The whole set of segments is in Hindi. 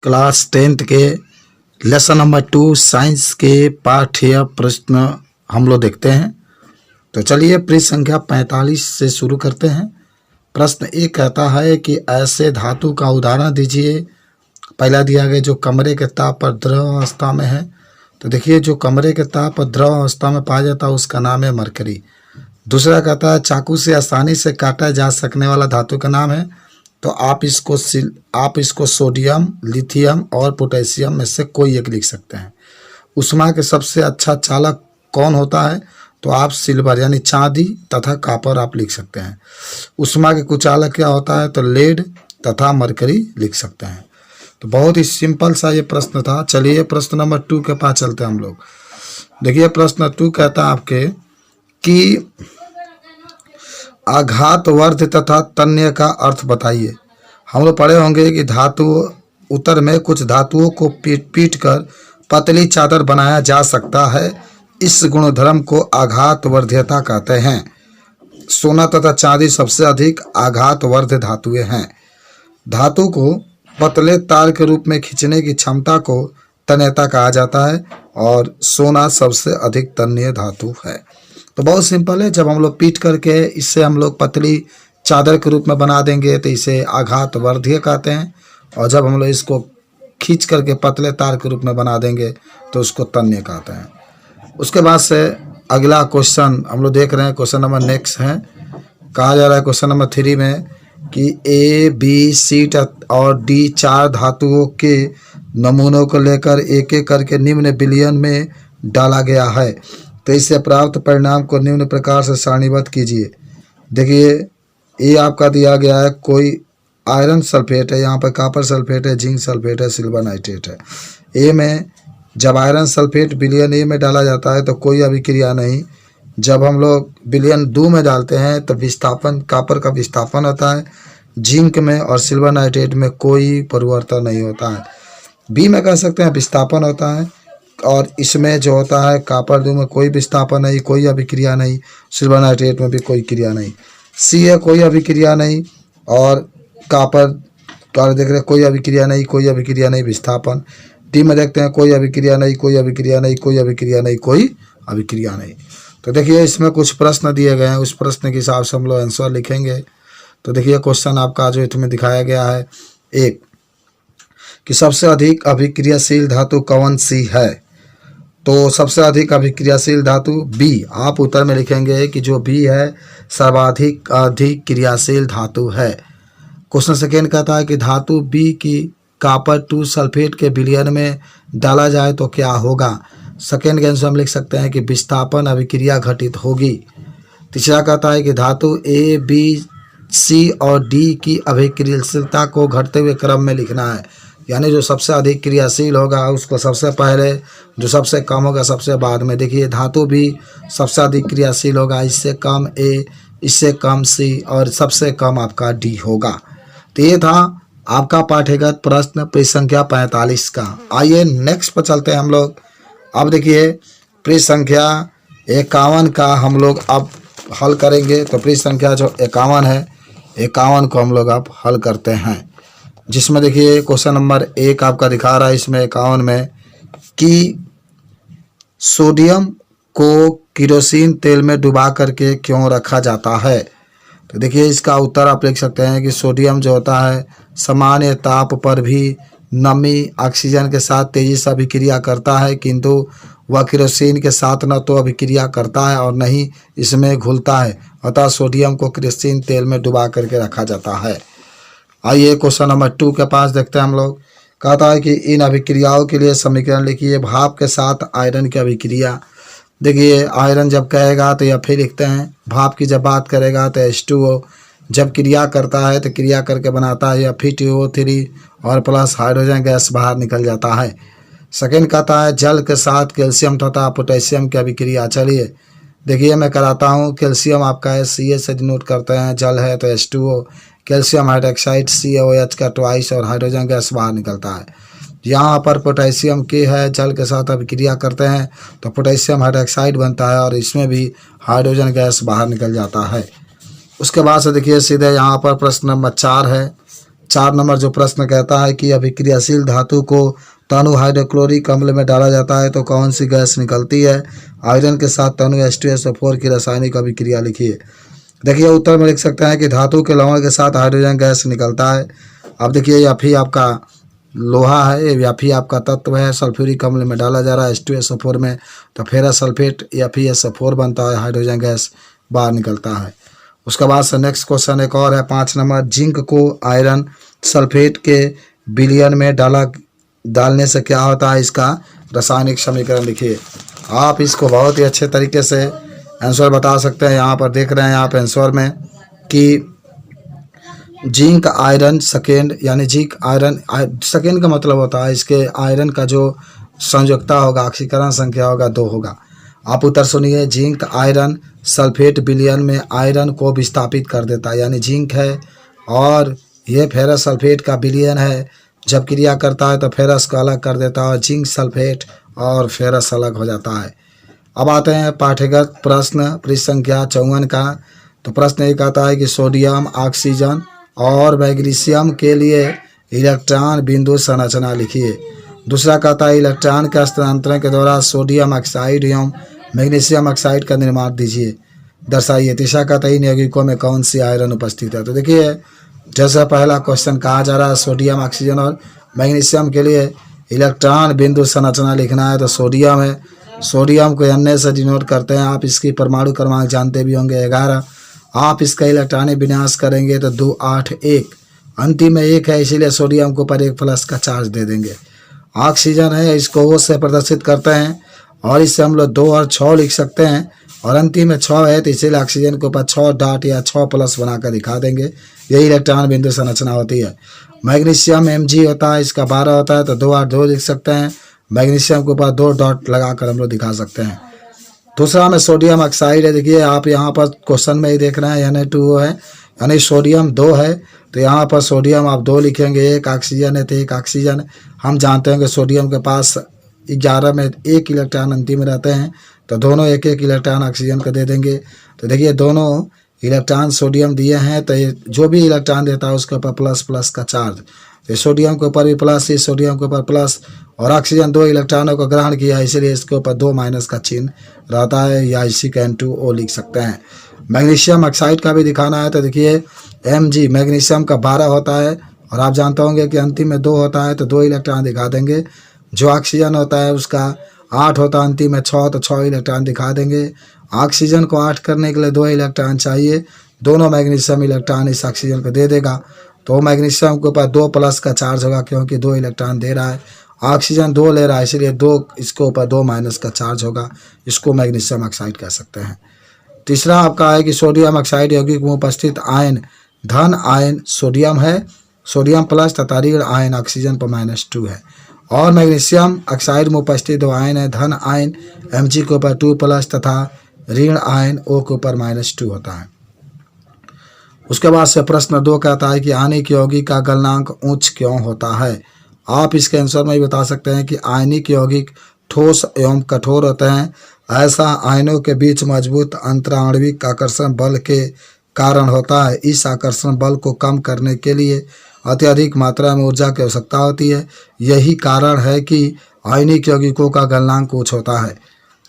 क्लास 10th के लेसन नंबर 2 साइंस के पाठ्य प्रश्न हम लोग देखते हैं। तो चलिए पृष्ठ संख्या 45 से शुरू करते हैं। प्रश्न एक कहता है कि ऐसे धातु का उदाहरण दीजिए। पहला दिया गया जो कमरे के ताप पर द्रव अवस्था में है। तो देखिए जो कमरे के ताप पर द्रव अवस्था में पाया जाता है उसका नाम है मरकरी। दूसरा कहता है चाकू से आसानी से काटा जा सकने वाला धातु का नाम है। तो आप इसको सोडियम, लिथियम और पोटेशियम में से कोई एक लिख सकते हैं। उष्मा के सबसे अच्छा चालक कौन होता है? तो आप सिल्वर यानी चांदी तथा कॉपर आप लिख सकते हैं। उष्मा के कुचालक क्या होता है? तो लेड तथा मरकरी लिख सकते हैं। तो बहुत ही सिंपल सा ये प्रश्न था। चलिए प्रश्न नंबर 2 के पास चलते हैं हम लोग। देखिए प्रश्न 2 कहता है आपके कि आघातवर्ध तथा तन्य का अर्थ बताइए। हम लोग पढ़े होंगे कि धातु उत्तर में कुछ धातुओं को पीट कर पतली चादर बनाया जा सकता है। इस गुणधर्म को आघातवर्ध्यता कहते हैं। सोना तथा चांदी सबसे अधिक आघातवर्ध धातुएं हैं। धातु को पतले तार के रूप में खींचने की क्षमता को तन्यता कहा जाता है और सोना सबसे अधिक तन्य धातु है। तो बहुत सिंपल है। जब हम लोग पीट करके इससे हम लोग पतली चादर के रूप में बना देंगे तो इसे आघातवर्धीय कहते हैं, और जब हम लोग इसको खींच करके पतले तार के रूप में बना देंगे तो उसको तन्य कहते हैं। उसके बाद से अगला क्वेश्चन हम लोग देख रहे हैं। क्वेश्चन नंबर नेक्स्ट है। कहा जा रहा है क्वेश्चन नंबर 3 में कि ए, बी, सी और डी 4 धातुओं के नमूनों को लेकर एक एक करके निम्न विलयन में डाला गया है। तो इससे प्राप्त परिणाम को निम्न प्रकार से सारणीबद्ध कीजिए। देखिए ये आपका दिया गया है, कोई आयरन सल्फेट है, यहाँ पर कॉपर सल्फेट है, जिंक सल्फेट है, सिल्वर नाइट्रेट है। ए में जब आयरन सल्फेट विलयन ए में डाला जाता है तो कोई अभिक्रिया नहीं। जब हम लोग विलयन 2 में डालते हैं तो विस्थापन, कॉपर का विस्थापन होता है। जिंक में और सिल्वर नाइट्रेट में कोई परिवर्तन नहीं होता है। बी में कह सकते हैं विस्थापन होता है, और इसमें जो होता है कॉपर 2 में कोई विस्थापन नहीं, कोई अभिक्रिया नहीं। सिल्वर नाइट्रेट में भी कोई क्रिया नहीं। सी है कोई अभिक्रिया नहीं, और कॉपर द्वारा देख रहे हैं कोई अभिक्रिया नहीं, कोई अभिक्रिया नहीं, विस्थापन। डी में देखते हैं कोई अभिक्रिया नहीं, कोई अभिक्रिया नहीं, कोई अभिक्रिया नहीं, कोई अभिक्रिया नहीं। तो देखिए इसमें कुछ प्रश्न दिए गए हैं, उस प्रश्न के हिसाब से हम लोग आंसर लिखेंगे। तो देखिए क्वेश्चन आपका जो इसमें दिखाया गया है, एक कि सबसे अधिक अभिक्रियाशील धातु कौन सी है? तो सबसे अधिक अभिक्रियाशील धातु बी। आप उत्तर में लिखेंगे कि जो बी है सर्वाधिक अधिक क्रियाशील धातु है। क्वेश्चन सेकेंड कहता है कि धातु बी की कॉपर 2 सल्फेट के विलयन में डाला जाए तो क्या होगा? सेकेंड के आंसर हम लिख सकते हैं कि विस्थापन अभिक्रिया घटित होगी। तीसरा कहता है कि धातु ए, बी, सी और डी की अभिक्रियाशीलता को घटते हुए क्रम में लिखना है, यानी जो सबसे अधिक क्रियाशील होगा उसको सबसे पहले, जो सबसे कम होगा सबसे बाद में। देखिए धातु भी सबसे अधिक क्रियाशील होगा, इससे कम ए, इससे कम सी और सबसे कम आपका डी होगा। तो ये था आपका पाठ्यगत प्रश्न पृष्ठ संख्या 45 का। आइए नेक्स्ट पर चलते हैं हम लोग। अब देखिए पृष्ठ संख्या 51 का हम लोग अब हल करेंगे। तो पृष्ठ संख्या जो 51 है, 51 को हम लोग अब हल करते हैं, जिसमें देखिए क्वेश्चन नंबर 1 आपका दिखा रहा है इसमें 51 में कि सोडियम को केरोसिन तेल में डुबा करके क्यों रखा जाता है? तो देखिए इसका उत्तर आप लिख सकते हैं कि सोडियम जो होता है सामान्य ताप पर भी नमी ऑक्सीजन के साथ तेजी से अभिक्रिया करता है, किंतु वह केरोसिन के साथ न तो अभिक्रिया करता है और न ही इसमें घुलता है, अतः सोडियम को केरोसिन तेल में डुबा करके रखा जाता है। आइए क्वेश्चन नंबर 2 के पास देखते हैं हम लोग। कहता है कि इन अभिक्रियाओं के लिए समीकरण लिखिए। भाप के साथ आयरन की अभिक्रिया। देखिए आयरन जब कहेगा तो Fe लिखते हैं, भाप की जब बात करेगा तो H2O, जब क्रिया करता है तो क्रिया करके बनाता है Fe2O3 और प्लस हाइड्रोजन गैस बाहर निकल जाता है। सेकेंड कहता है जल के साथ कैल्शियम तथा पोटेशियम की अभिक्रिया। चलिए देखिए मैं कराता हूँ। कैल्शियम आपका है Ca से डिनोट करते हैं, जल है तो H2O, कैल्शियम हाइड्रोक्साइड CaOH का ट्वाइस और हाइड्रोजन गैस बाहर निकलता है। यहाँ पर पोटेशियम के है, जल के साथ अभिक्रिया करते हैं तो पोटेशियम हाइड्रोक्साइड बनता है और इसमें भी हाइड्रोजन गैस बाहर निकल जाता है। उसके बाद से देखिए सीधे यहाँ पर प्रश्न नंबर 4 है 4 नंबर जो प्रश्न कहता है कि अभिक्रियाशील धातु को तनु हाइड्रोक्लोरिक अम्ल में डाला जाता है तो कौन सी गैस निकलती है? आयरन के साथ तनु H2SO4 की रासायनिक अभिक्रिया लिखिए। देखिए उत्तर में लिख सकते हैं कि धातु के लवण के साथ हाइड्रोजन गैस निकलता है। अब देखिए Fe आपका लोहा है, Fe आपका तत्व है, सल्फ्यूरिक अम्ल में डाला जा रहा है H2SO4 में, तो फेरस सल्फेट FeSO4 बनता है, हाइड्रोजन गैस बाहर निकलता है। उसके बाद से नेक्स्ट क्वेश्चन एक और है 5 नंबर, जिंक को आयरन सल्फेट के विलयन में डालने से क्या होता है? इसका रासायनिक समीकरण लिखिए। आप इसको बहुत ही अच्छे तरीके से आंसर बता सकते हैं। यहाँ पर देख रहे हैं आप आंसर में कि जिंक आयरन सेकेंड, यानी जिंक आयरन सेकेंड का मतलब होता है इसके आयरन का जो संयोजकता होगा, ऑक्सीकरण संख्या होगा 2 होगा। आप उत्तर सुनिए, जिंक आयरन सल्फेट विलयन में आयरन को विस्थापित कर देता है, यानी जिंक है और ये फेरस सल्फेट का विलयन है, जब क्रिया करता है तो फेरस को अलग कर देता है, जिंक सल्फेट और फेरस अलग हो जाता है। अब आते हैं पाठ्यगत प्रश्न पृष्ठ संख्या 54 का। तो प्रश्न एक आता है कि सोडियम, ऑक्सीजन और मैग्नीशियम के लिए इलेक्ट्रॉन बिंदु संरचना लिखिए। दूसरा कहता है इलेक्ट्रॉन के हस्तांतरण के द्वारा सोडियम ऑक्साइड एवं मैग्नीशियम ऑक्साइड का निर्माण दीजिए, दर्शाइए। तीसरा कहता है इन यौगिकों में कौन सी आयरन उपस्थित है? तो देखिए जैसा पहला क्वेश्चन कहा जा रहा है सोडियम, ऑक्सीजन और मैग्नीशियम के लिए इलेक्ट्रॉन बिंदु संरचना लिखना है, तो सोडियम है। सोडियम को Na से डिनोट करते हैं। आप इसकी परमाणु क्रमांक जानते भी होंगे 11। आप इसका इलेक्ट्रॉनिक विन्यास करेंगे तो 2 8 1, अंतिम में 1 है, इसीलिए सोडियम के ऊपर 1 प्लस का चार्ज दे देंगे। ऑक्सीजन है, इसको O से प्रदर्शित करते हैं और इससे हम लोग 2 और 6 लिख सकते हैं, और अंतिम में 6 है तो इसीलिए ऑक्सीजन के ऊपर 6 डॉट या 6 प्लस बनाकर दिखा देंगे। यही इलेक्ट्रॉन बिंदु संरचना होती है। मैग्नीशियम Mg होता है, इसका 12 होता है तो 2 और 2 लिख सकते हैं। मैग्नीशियम के ऊपर 2 डॉट लगाकर हम लोग दिखा सकते हैं। दूसरा में सोडियम ऑक्साइड है। देखिए आप यहाँ पर क्वेश्चन में ही देख रहे हैं Na2O है, यानी सोडियम 2 है, तो यहाँ पर सोडियम आप 2 लिखेंगे। 1 ऑक्सीजन है तो 1 ऑक्सीजन। हम जानते हैं कि सोडियम के पास 11 में 1 इलेक्ट्रॉन अंतिम में रहते हैं, तो दोनों 1 इलेक्ट्रॉन ऑक्सीजन को दे देंगे। तो देखिए दोनों इलेक्ट्रॉन सोडियम दिए हैं, तो ये जो भी इलेक्ट्रॉन देता है उसके ऊपर प्लस प्लस का चार्ज। तो सोडियम के ऊपर भी प्लस, इस सोडियम के ऊपर प्लस, और ऑक्सीजन 2 इलेक्ट्रॉनों को ग्रहण किया, इसलिए इसके ऊपर 2 माइनस का चिन्ह रहता है, या इसी का N2O लिख सकते हैं। मैग्नीशियम ऑक्साइड का भी दिखाना है, तो देखिए Mg मैग्नीशियम का 12 होता है, और आप जानते होंगे कि अंतिम में 2 होता है तो 2 इलेक्ट्रॉन दिखा देंगे। जो ऑक्सीजन होता है उसका 8 होता है, अंतिम में 6 तो 6 इलेक्ट्रॉन दिखा देंगे। ऑक्सीजन को 8 करने के लिए 2 इलेक्ट्रॉन चाहिए, दोनों मैग्नीशियम इलेक्ट्रॉन इस ऑक्सीजन को दे देगा, तो मैग्नीशियम के ऊपर 2 प्लस का चार्ज होगा, क्योंकि 2 इलेक्ट्रॉन दे रहा है। ऑक्सीजन 2 ले रहा है, इसलिए 2 इसके ऊपर 2 माइनस का चार्ज होगा, इसको मैग्नीशियम ऑक्साइड कह सकते हैं। तीसरा आपका है कि सोडियम ऑक्साइड यौगिक में उपस्थित आयन धन आयन सोडियम है, सोडियम प्लस तथा ऋण आयन ऑक्सीजन पर -2 है। और मैग्नीशियम ऑक्साइड में उपस्थित 2 आयन है, धन आयन Mg के ऊपर 2 प्लस तथा ऋण आयन O के ऊपर -2 होता है। उसके बाद से प्रश्न 2 कहता है कि आयनिक यौगिक का गलनांक उच्च क्यों होता है? आप इसके आंसर में ही बता सकते हैं कि आयनिक यौगिक ठोस एवं कठोर होते हैं। ऐसा आयनों के बीच मजबूत अंतराण्विक आकर्षण बल के कारण होता है। इस आकर्षण बल को कम करने के लिए अत्यधिक मात्रा में ऊर्जा की आवश्यकता होती है। यही कारण है कि आयनिक यौगिकों का गलनांक उच्च होता है।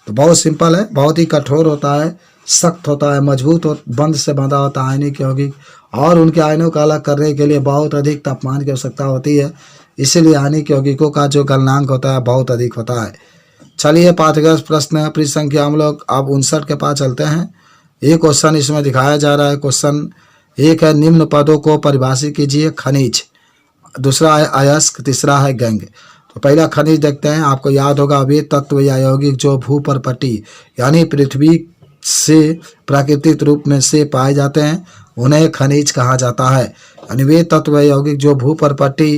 तो बहुत सिंपल है, बहुत ही कठोर होता है, सख्त होता है, मजबूत बंध से बंधा होता है आयनिक यौगिक, और उनके आयनों को अलग करने के लिए बहुत अधिक तापमान की आवश्यकता होती है। इसीलिए आयनिक यौगिकों का जो गलनांक होता है बहुत अधिक होता है। चलिए पाठ्यगत प्रश्न पृष्ठ संख्या हम लोग अब 59 के पास चलते हैं। ये क्वेश्चन इसमें दिखाया जा रहा है। क्वेश्चन 1 है निम्न पदों को परिभाषित कीजिए। खनिज, दूसरा है अयस्क, तीसरा है गैंग। तो पहला खनिज देखते हैं। आपको याद होगा वे तत्व या यौगिक जो भू पर पट्टी यानी पृथ्वी से प्राकृतिक रूप में से पाए जाते हैं उन्हें खनिज कहा जाता है। यानी वे तत्व या यौगिक जो भू पर पट्टी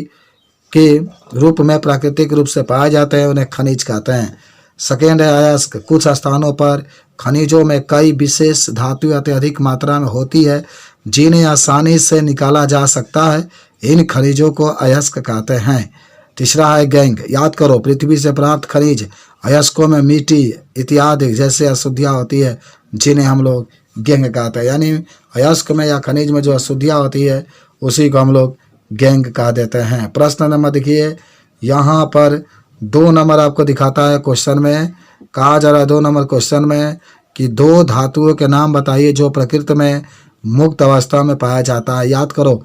के रूप में प्राकृतिक रूप से पाए जाते हैं उन्हें खनिज कहते हैं। सेकेंड है अयस्क। कुछ स्थानों पर खनिजों में कई विशेष धातु अत्यधिक मात्रा में होती है जिन्हें आसानी से निकाला जा सकता है। इन खनिजों को अयस्क कहते हैं। तीसरा है गैंग। याद करो पृथ्वी से प्राप्त खनिज अयस्कों में मिट्टी इत्यादि जैसे अशुद्धियाँ होती है जिन्हें हम लोग गैंग कहते हैं। यानी अयस्क में या खनिज में जो अशुद्धियाँ होती है उसी को हम लोग गैंग कह देते हैं। प्रश्न नंबर देखिए, यहाँ पर 2 नंबर आपको दिखाता है क्वेश्चन में, कहा जा रहा है 2 नंबर क्वेश्चन में कि 2 धातुओं के नाम बताइए जो प्रकृति में मुक्त अवस्था में पाया जाता है। याद करो,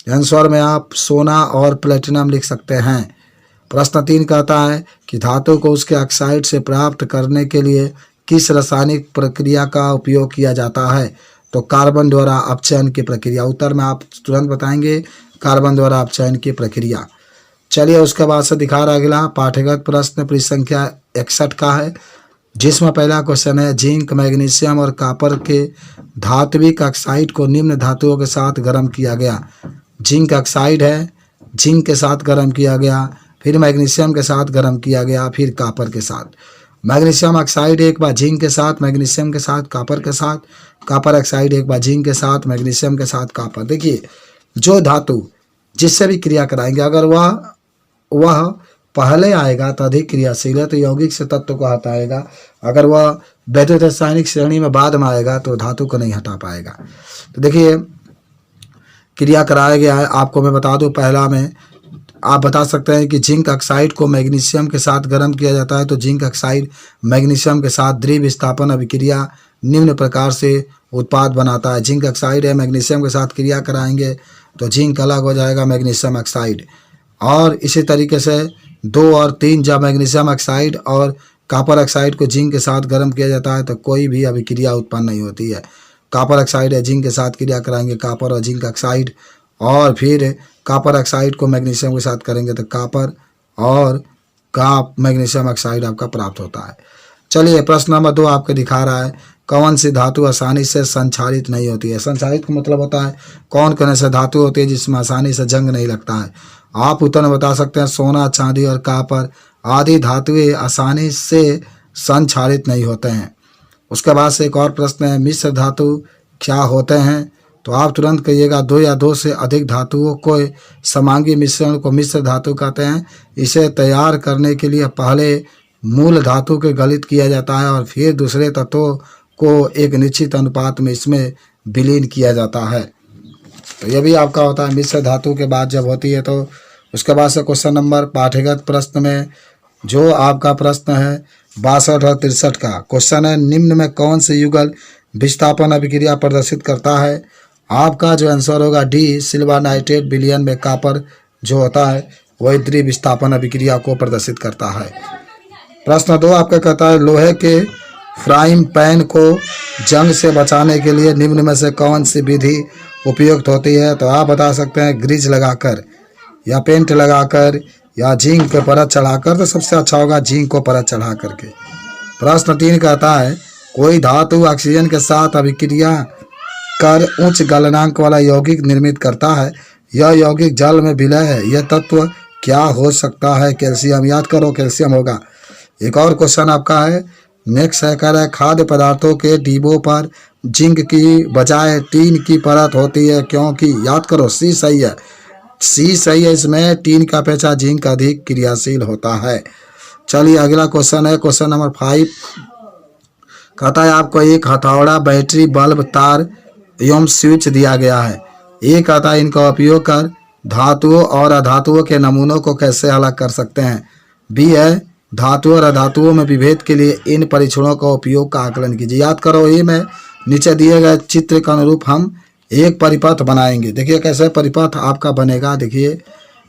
आंसर में आप सोना और प्लेटिनम लिख सकते हैं। प्रश्न 3 कहता है कि धातु को उसके ऑक्साइड से प्राप्त करने के लिए किस रासायनिक प्रक्रिया का उपयोग किया जाता है? तो कार्बन द्वारा अपचयन की प्रक्रिया। उत्तर में आप तुरंत बताएंगे, कार्बन द्वारा अपचयन की प्रक्रिया। चलिए उसके बाद से दिखा रहा अगला पाठ्यगत प्रश्न पृष्ठ संख्या 61 का है, जिसमें पहला क्वेश्चन है जिंक, मैग्नीशियम और कॉपर के धात्विक ऑक्साइड को निम्न धातुओं के साथ गर्म किया गया। जिंक ऑक्साइड है, जिंक के साथ गर्म किया गया, फिर मैग्नीशियम के साथ गर्म किया गया, फिर कॉपर के साथ। मैग्नीशियम ऑक्साइड एक बार जिंक के साथ, मैग्नीशियम के साथ, कॉपर के साथ, कॉपर ऑक्साइड एक बार जिंक के साथ, मैग्नीशियम के साथ, कॉपर। देखिए जो धातु जिससे भी क्रिया कराएंगे अगर वह पहले आएगा तो अधिक क्रियाशील है तो यौगिक से तत्व को हटाएगा, अगर वह वैद्युत रासायनिक श्रेणी में बाद में आएगा तो धातु को नहीं हटा पाएगा। तो देखिए क्रिया कराया गया है, आपको मैं बता दूं। पहला में आप बता सकते हैं कि जिंक ऑक्साइड को मैग्नीशियम के साथ गर्म किया जाता है तो जिंक ऑक्साइड मैग्नीशियम के साथ द्वि विस्थापन अभिक्रिया निम्न प्रकार से उत्पाद बनाता है। जिंक ऑक्साइड है, मैग्नीशियम के साथ क्रिया कराएंगे तो जिंक अलग हो जाएगा मैग्नीशियम ऑक्साइड। और इसी तरीके से 2 और 3 जब मैग्नीशियम ऑक्साइड और कॉपर ऑक्साइड को जिंक के साथ गर्म किया जाता है तो कोई भी अभिक्रिया उत्पन्न नहीं होती है। कॉपर ऑक्साइड है, जिंक के साथ क्रिया कराएंगे कॉपर और जिंक ऑक्साइड, और फिर कॉपर ऑक्साइड को मैग्नीशियम के साथ करेंगे तो कॉपर और मैग्नीशियम ऑक्साइड आपका प्राप्त होता है। चलिए प्रश्न नंबर 2 आपको दिखा रहा है कौन सी धातु आसानी से संक्षारित नहीं होती है। संक्षारित का मतलब होता है कौन कौन से धातु होती है जिसमें आसानी से जंग नहीं लगता है। आप उत्तर में बता सकते हैं सोना, चांदी और कॉपर आदि धातुएं आसानी से संक्षारित नहीं होते हैं। उसके बाद से एक और प्रश्न है मिश्र धातु क्या होते हैं? तो आप तुरंत कहिएगा 2 या 2 से अधिक धातुओं को समांगी मिश्रण को मिश्र धातु कहते हैं। इसे तैयार करने के लिए पहले मूल धातु के गलित किया जाता है और फिर दूसरे तत्वों को एक निश्चित अनुपात में इसमें विलीन किया जाता है। तो ये भी आपका होता है मिश्र धातु के बाद जब होती है। तो उसके बाद से क्वेश्चन नंबर पाठ्यगत प्रश्न में जो आपका प्रश्न है 62 और 63 का क्वेश्चन है निम्न में कौन से युगल विस्थापन अभिक्रिया प्रदर्शित करता है? आपका जो आंसर होगा डी, सिल्वर नाइट्रेट विलयन में कॉपर जो होता है वही द्वि विस्थापन अभिक्रिया को प्रदर्शित करता है। प्रश्न 2 आपका कहता है लोहे के फ्राइंग पैन को जंग से बचाने के लिए निम्न में से कौन सी विधि उपयुक्त होती है? तो आप बता सकते हैं ग्रीज लगाकर या पेंट लगाकर या जिंक पे परत चढ़ाकर। तो सबसे अच्छा होगा जिंक को परत चढ़ा करके। प्रश्न 3 कहता है कोई धातु ऑक्सीजन के साथ अभिक्रिया कर उच्च गलनांक वाला यौगिक निर्मित करता है। यह यौगिक जल में विलय है। यह तत्व क्या हो सकता है? कैल्शियम। याद करो कैल्शियम होगा। एक और क्वेश्चन आपका है नेक्स्ट है कह रहा है खाद्य पदार्थों के डिब्बों पर जिंक की बजाय टीन की परत होती है क्योंकि? याद करो सी सही है, सी सही है। इसमें टीन का अपेक्षा जिंक अधिक क्रियाशील होता है। चलिए अगला क्वेश्चन है क्वेश्चन नंबर 5 कहता है आपको एक हथौड़ा, बैटरी, बल्ब, तार एवं स्विच दिया गया है। ये कहता है इनका उपयोग कर धातुओं और अधातुओं के नमूनों को कैसे अलग कर सकते हैं? बी है धातुओं और अधातुओं में विभेद के लिए इन परीक्षणों का उपयोग का आकलन कीजिए। याद करो ये में नीचे दिए गए चित्र के अनुरूप हम एक परिपथ बनाएंगे। देखिए कैसे परिपथ आपका बनेगा, देखिए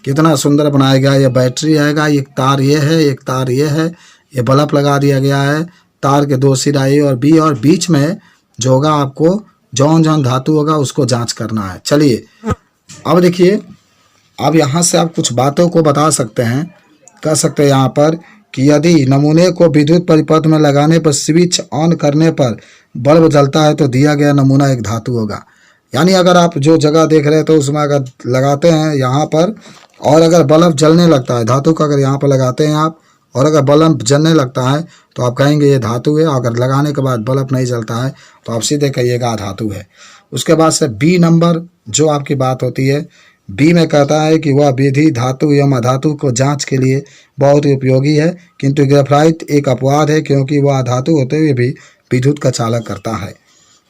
कितना सुंदर बनाया गया। ये बैटरी आएगा, एक तार ये है, एक तार ये है, ये बल्ब लगा दिया गया है, तार के 2 सिरा ए और बी, और बीच में जो होगा आपको जौन जौन धातु होगा उसको जांच करना है। चलिए अब देखिए अब यहाँ से आप कुछ बातों को बता सकते हैं, कह सकते हैं यहाँ पर कि यदि नमूने को विद्युत परिपथ में लगाने पर स्विच ऑन करने पर बल्ब जलता है तो दिया गया नमूना एक धातु होगा। यानी अगर आप जो जगह देख रहे हैं तो उसमें अगर लगाते हैं यहाँ पर और अगर बल्ब जलने लगता है धातु का, अगर यहाँ पर लगाते हैं आप और अगर बल्ब जलने लगता है तो आप कहेंगे ये धातु है। अगर लगाने के बाद बल्ब नहीं जलता है तो आप सीधे कहिएगा धातु है। उसके बाद से बी नंबर जो आपकी बात होती है, बी में कहता है कि वह विधि धातु एवं अधातु को जांच के लिए बहुत ही उपयोगी है किंतु ग्रेफाइट एक अपवाद है क्योंकि वह अधातु होते हुए भी विद्युत का चालक करता है।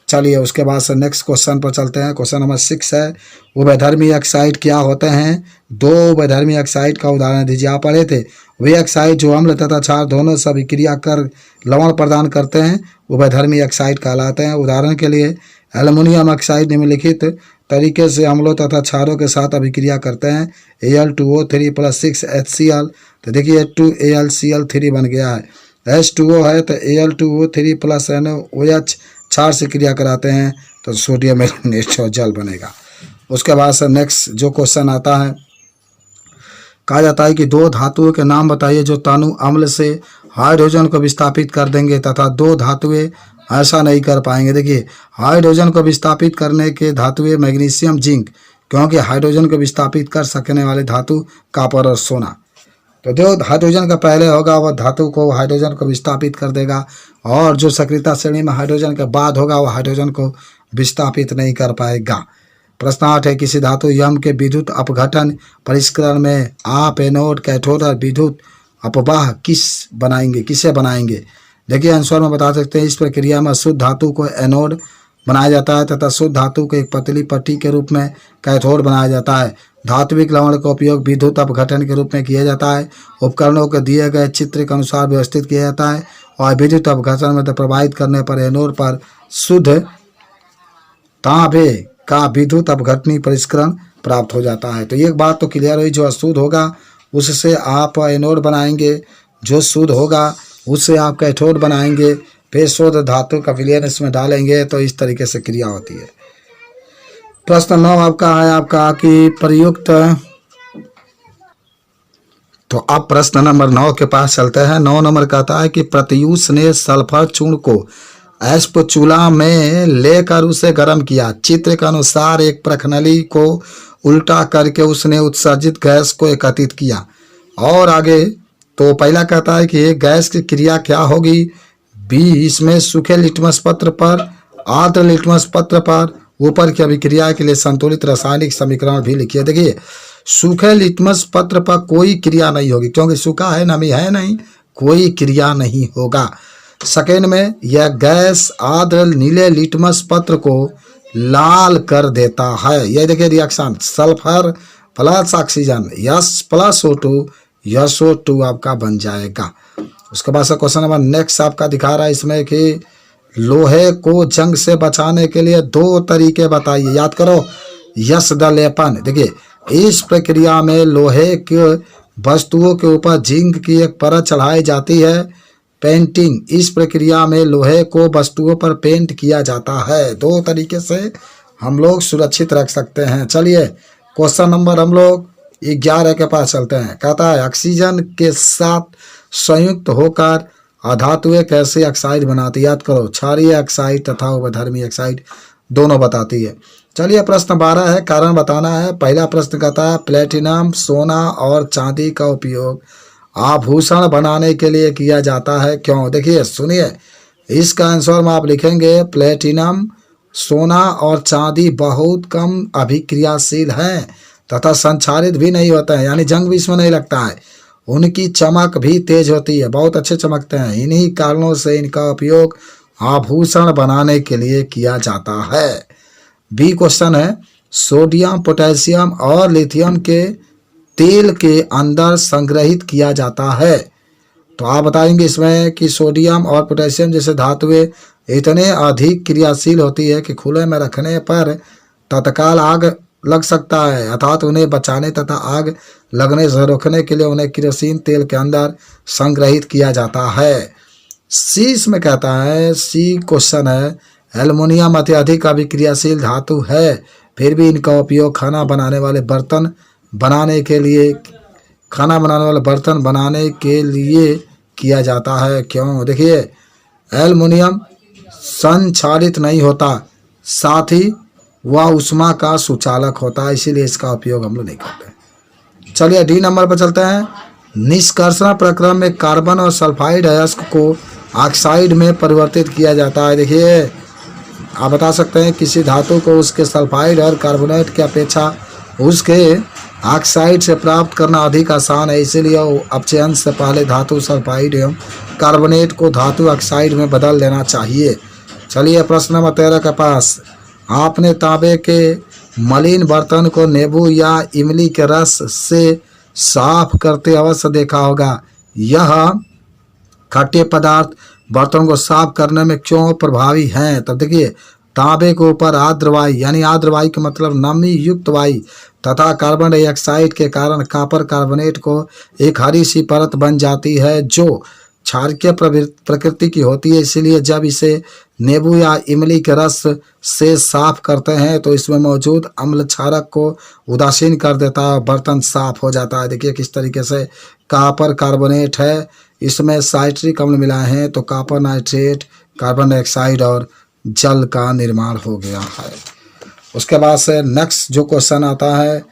चलिए उसके बाद से नेक्स्ट क्वेश्चन पर चलते हैं। क्वेश्चन नंबर 6 है, उभयधर्मी ऑक्साइड क्या होते हैं? 2 उभयधर्मी ऑक्साइड का उदाहरण दीजिए। आप पढ़े थे वे ऑक्साइड जो अम्ल तथा क्षार दोनों से अभिक्रिया कर लवण प्रदान करते हैं उभयधर्मी ऑक्साइड कहलाते हैं। उदाहरण के लिए एल्युमिनियम ऑक्साइड निम्नलिखित तरीके से अम्लों तथा क्षारों के साथ अभिक्रिया करते हैं। Al2O3 + 6HCl, तो देखिए 2AlCl3 बन गया है। H2O है तो Al2O3 + NaOH क्षार से क्रिया कराते हैं तो सोडियम एल्युमिनेट जल बनेगा। उसके बाद से नेक्स्ट जो क्वेश्चन आता है, कहा जाता है कि 2 धातुओं के नाम बताइए जो तनु अम्ल से हाइड्रोजन को विस्थापित कर देंगे तथा 2 धातुएं ऐसा नहीं कर पाएंगे। देखिए हाइड्रोजन को विस्थापित करने के धातुएं मैग्नीशियम, जिंक, क्योंकि हाइड्रोजन को विस्थापित कर सकने वाले धातु कॉपर और सोना। तो जो हाइड्रोजन का पहले होगा वह धातु को हाइड्रोजन को विस्थापित कर देगा, और जो सक्रियता श्रेणी में हाइड्रोजन के बाद होगा वह हाइड्रोजन को विस्थापित नहीं कर पाएगा। प्रश्न 8 है, किसी धातु यम के विद्युत अपघटन परिष्करण में आप एनोड, कैथोड और विद्युत अपवाह किसे बनाएंगे? देखिए आंसर में बता सकते हैं, इस प्रक्रिया में शुद्ध धातु को एनोड बनाया जाता है तथा शुद्ध धातु को एक पतली पट्टी के रूप में कैथोड बनाया जाता है। धात्विक लवण का उपयोग विद्युत अपघटन के रूप में किया जाता है। उपकरणों को दिए गए चित्र के अनुसार व्यवस्थित किया जाता है और विद्युत अपघटन में प्रभावित करने पर एनोड पर शुद्ध तांबे का विद्युत अपघटनी परिष्करण प्राप्त हो जाता है। तो एक बात तो क्लियर हुई, जो अशुद्ध होगा उससे आप एनोड बनाएंगे, जो शुद्ध होगा उससे आप कैथोड बनाएंगे, फिर शुद्ध धातु का विलयन इसमें डालेंगे, तो इस तरीके से क्रिया होती है। प्रश्न 9 आपका है आपका कि प्रयुक्त, तो अब प्रश्न नंबर 9 के पास चलते हैं। 9 नंबर कहता है कि प्रत्यूष ने सल्फर चूर्ण को स्पैचुला में लेकर उसे गर्म किया। चित्र के अनुसार एक प्रखनली को उल्टा करके उसने उत्सर्जित गैस को एकत्रित किया। और आगे तो पहला कहता है कि एक गैस की क्रिया क्या होगी? बी, इसमें सूखे लिटमस पत्र पर, आर्द्र लिटमस पत्र पर ऊपर की अभिक्रिया के लिए संतुलित रासायनिक समीकरण भी लिखिए। देखिए सूखे लिटमस पत्र पर कोई क्रिया नहीं होगी, क्योंकि सूखा है, नमी है नहीं, कोई क्रिया नहीं होगा। सेकेंड में यह गैस आर्द्र नीले लिटमस पत्र को लाल कर देता है। यह देखिए reaction, sulphur plus oxygen S+O2 SO2 आपका बन जाएगा। उसके बाद से क्वेश्चन नंबर नेक्स्ट आपका दिखा रहा है इसमें कि लोहे को जंग से बचाने के लिए 2 तरीके बताइए। याद करो, यश दलेपन। देखिए इस प्रक्रिया में लोहे के वस्तुओं के ऊपर जिंक की एक परत चढ़ाई जाती है। पेंटिंग, इस प्रक्रिया में लोहे को वस्तुओं पर पेंट किया जाता है। 2 तरीके से हम लोग सुरक्षित रख सकते हैं। चलिए क्वेश्चन नंबर हम लोग 11 के पास चलते हैं। कहता है ऑक्सीजन के साथ संयुक्त होकर अधातुएं कैसे ऑक्साइड बनाती है? याद करो, क्षारीय ऑक्साइड तथा उभयधर्मी ऑक्साइड दोनों बताती है। चलिए प्रश्न 12 है, कारण बताना है। पहला प्रश्न कहता है प्लेटिनम, सोना और चांदी का उपयोग आभूषण बनाने के लिए किया जाता है, क्यों? देखिए सुनिए, इसका आंसर में आप लिखेंगे प्लेटिनम, सोना और चांदी बहुत कम अभिक्रियाशील हैं तथा संक्षारित भी नहीं होते हैं, यानी जंग भी इसमें नहीं लगता है। उनकी चमक भी तेज होती है, बहुत अच्छे चमकते हैं। इन्हीं कारणों से इनका उपयोग आभूषण बनाने के लिए किया जाता है। बी क्वेश्चन है, सोडियम, पोटेशियम और लिथियम के तेल के अंदर संग्रहित किया जाता है। तो आप बताएंगे इसमें कि सोडियम और पोटेशियम जैसे धातुएं इतने अधिक क्रियाशील होती है कि खुले में रखने पर तत्काल आग लग सकता है, अर्थात उन्हें बचाने तथा आग लगने से रोकने के लिए उन्हें केरोसिन तेल के अंदर संग्रहित किया जाता है। सी इसमें कहता है, सी क्वेश्चन है, एल्युमिनियम अत्यधिक अभिक्रियाशील धातु है, फिर भी इनका उपयोग खाना बनाने वाले बर्तन बनाने के लिए किया जाता है, क्यों? देखिए एल्युमिनियम संक्षारित नहीं होता, साथ ही वह ऊष्मा का सुचालक होता है, इसीलिए इसका उपयोग हम लोग नहीं करते। चलिए डी नंबर पर चलते हैं। निष्कर्षण प्रक्रम में कार्बन और सल्फाइड अयस्क को ऑक्साइड में परिवर्तित किया जाता है। देखिए आप बता सकते हैं किसी धातु को उसके सल्फाइड और कार्बोनेट की अपेक्षा उसके ऑक्साइड से प्राप्त करना अधिक आसान है, इसीलिए अपचयन से पहले धातु सल्फाइड एवं कार्बोनेट को धातु ऑक्साइड में बदल देना चाहिए। चलिए प्रश्न नंबर 13 के पास, आपने तांबे के मलिन बर्तन को नींबू या इमली के रस से साफ करते अवश्य देखा होगा। यह खट्टे पदार्थ बर्तन को साफ करने में क्यों प्रभावी हैं? तब देखिए, तांबे के ऊपर आर्द्र वायु, यानी आर्द्र वायु का मतलब नमी युक्त वायु तथा कार्बन डाइऑक्साइड के कारण कॉपर कार्बोनेट को एक हरी सी परत बन जाती है जो क्षारकीय प्रकृति की होती है। इसलिए जब इसे नींबू या इमली के रस से साफ करते हैं तो इसमें मौजूद अम्ल क्षारक को उदासीन कर देता है, बर्तन साफ हो जाता है। देखिए किस तरीके से कॉपर कार्बोनेट है, इसमें साइट्रिक अम्ल मिलाए हैं तो कॉपर नाइट्रेट, कार्बन डाइऑक्साइड और जल का निर्माण हो गया है। उसके बाद से नेक्स्ट जो क्वेश्चन आता है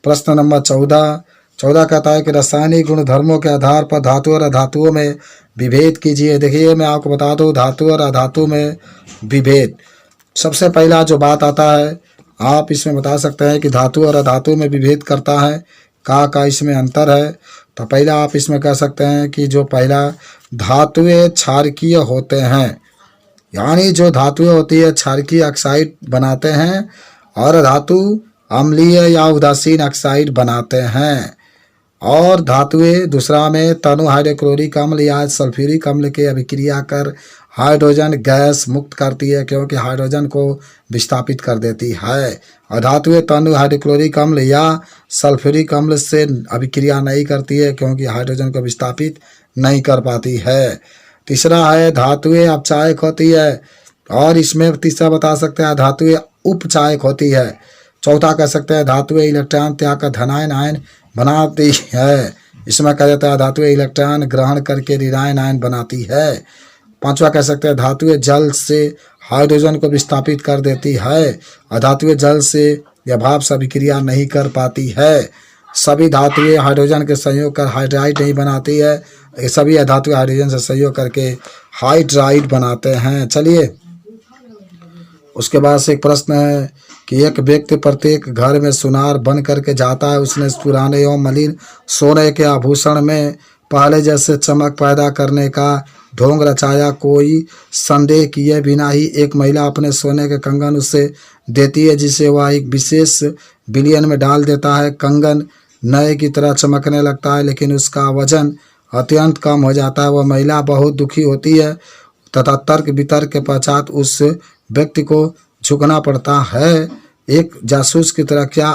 प्रश्न नंबर 14 कहता है कि रासायनिक गुणधर्मों के आधार पर धातु और अधातुओं में विभेद कीजिए। देखिए मैं आपको बता दूं, धातु और अधातु में विभेद, सबसे पहला जो बात आता है आप इसमें बता सकते हैं कि धातु और अधातु में विभेद करता है, का इसमें अंतर है। तो पहला आप इसमें कह सकते हैं कि जो पहला, धातुएं क्षारकीय होते हैं, यानी जो धातुएं होती है क्षारकीय ऑक्साइड बनाते हैं और धातु अम्लीय या उदासीन ऑक्साइड बनाते हैं। और धातुएं दूसरा में तनु हाइड्रोक्लोरिक अम्ल या सल्फ्यूरिक अम्ल के अभिक्रिया कर हाइड्रोजन गैस मुक्त करती है, क्योंकि हाइड्रोजन को विस्थापित कर देती है। और धातुएं तनु हाइड्रोक्लोरिक अम्ल या सल्फ्यूरिक अम्ल से अभिक्रिया नहीं करती है, क्योंकि हाइड्रोजन को विस्थापित नहीं कर पाती है। तीसरा है धातुएं अपचायक होती है, और इसमें तीसरा बता सकते हैं धातुएं उपचायक होती है। चौथा कह सकते हैं धातुएं इलेक्ट्रॉन त्याग कर धनायन आयन बनाती है, इसमें कहा जाता है धातुएं इलेक्ट्रॉन ग्रहण करके ऋणायन आयन बनाती है। पांचवा कह सकते हैं धातुएं जल से हाइड्रोजन को विस्थापित कर देती है, और धातुएं जल से या भाप से अभिक्रिया नहीं कर पाती है। सभी धातुएं हाइड्रोजन के संयोग कर हाइड्राइड नहीं बनाती है, सभी धातुएं हाइड्रोजन से संयोग करके हाइड्राइड बनाते हैं। चलिए उसके बाद से एक प्रश्न है कि एक व्यक्ति प्रत्येक घर में सुनार बन करके जाता है, उसने पुराने एवं मलिन सोने के आभूषण में पहले जैसे चमक पैदा करने का ढोंग रचाया। कोई संदेह किए बिना ही एक महिला अपने सोने के कंगन उसे देती है, जिसे वह एक विशेष बिलियन में डाल देता है। कंगन नए की तरह चमकने लगता है, लेकिन उसका वजन अत्यंत कम हो जाता है। वह महिला बहुत दुखी होती है तथा तर्क वितर्क के पश्चात उस व्यक्ति को झुकना पड़ता है। एक जासूस की तरह क्या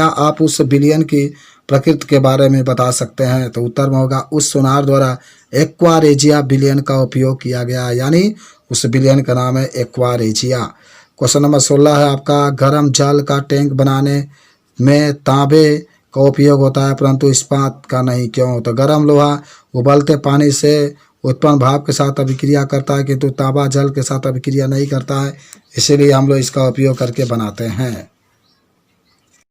आप उस बिलियन की प्रकृति के बारे में बता सकते हैं? तो उत्तर में होगा उस सोनार द्वारा एक्वारेजिया बिलियन का उपयोग किया गया, यानी उस बिलियन का नाम है एक्वारेजिया। क्वेश्चन नंबर 16 है आपका, गर्म जल का टैंक बनाने में तांबे का उपयोग होता है परंतु इस्पात का नहीं, क्यों? तो गर्म लोहा उबलते पानी से उत्पन्न भाप के साथ अभिक्रिया करता है, किंतु तांबा जल के साथ अभिक्रिया नहीं करता है, इसीलिए हम लोग इसका उपयोग करके बनाते हैं।